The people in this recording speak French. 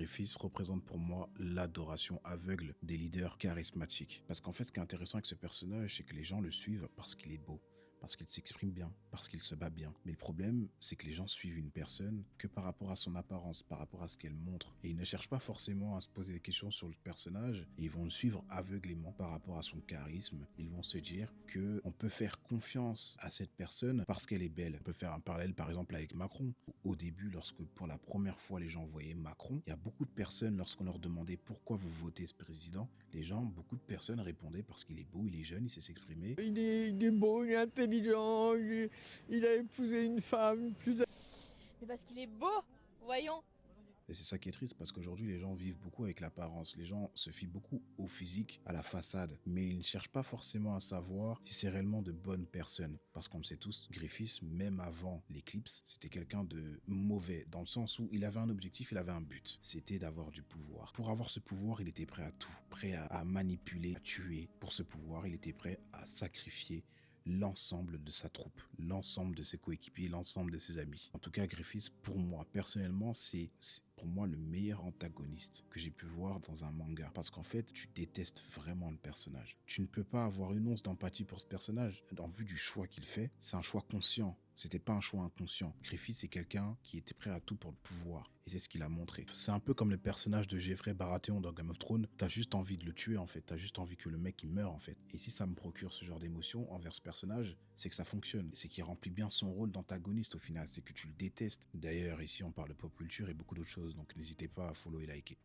Griffiths représente pour moi l'adoration aveugle des leaders charismatiques. Parce qu'en fait, ce qui est intéressant avec ce personnage, c'est que les gens le suivent parce qu'il est beau, parce qu'il s'exprime bien, parce qu'il se bat bien. Mais le problème, c'est que les gens suivent une personne que par rapport à son apparence, par rapport à ce qu'elle montre. Et ils ne cherchent pas forcément à se poser des questions sur le personnage, et ils vont le suivre aveuglément par rapport à son charisme. Ils vont se dire que on peut faire confiance à cette personne parce qu'elle est belle. On peut faire un parallèle par exemple avec Macron. Au début, lorsque pour la première fois les gens voyaient Macron, il y a beaucoup de personnes, lorsqu'on leur demandait pourquoi vous votez ce président, beaucoup de personnes répondaient parce qu'il est beau, il est jeune, il sait s'exprimer. Il est beau, il est intelligent, il a épousé une femme plus... Mais parce qu'il est beau, voyons. Et c'est ça qui est triste parce qu'aujourd'hui, les gens vivent beaucoup avec l'apparence. Les gens se fient beaucoup au physique, à la façade. Mais ils ne cherchent pas forcément à savoir si c'est réellement de bonnes personnes. Parce qu'on le sait tous, Griffiths, même avant l'éclipse, c'était quelqu'un de mauvais. Dans le sens où il avait un objectif, il avait un but. C'était d'avoir du pouvoir. Pour avoir ce pouvoir, il était prêt à tout. Prêt à manipuler, à tuer. Pour ce pouvoir, il était prêt à sacrifier l'ensemble de sa troupe, l'ensemble de ses coéquipiers, l'ensemble de ses amis. En tout cas, Griffiths, pour moi, personnellement, c'est pour moi le meilleur antagoniste que j'ai pu voir dans un manga. Parce qu'en fait, tu détestes vraiment le personnage. Tu ne peux pas avoir une once d'empathie pour ce personnage. En vue du choix qu'il fait, c'est un choix conscient. C'était pas un choix inconscient. Griffith, c'est quelqu'un qui était prêt à tout pour le pouvoir. Et c'est ce qu'il a montré. C'est un peu comme le personnage de Jeffrey Baratheon dans Game of Thrones. T'as juste envie de le tuer, en fait. T'as juste envie que le mec, il meure, en fait. Et si ça me procure ce genre d'émotion envers ce personnage, c'est que ça fonctionne. C'est qu'il remplit bien son rôle d'antagoniste, au final. C'est que tu le détestes. D'ailleurs, ici, on parle de pop culture et beaucoup d'autres choses. Donc, n'hésitez pas à follow et liker.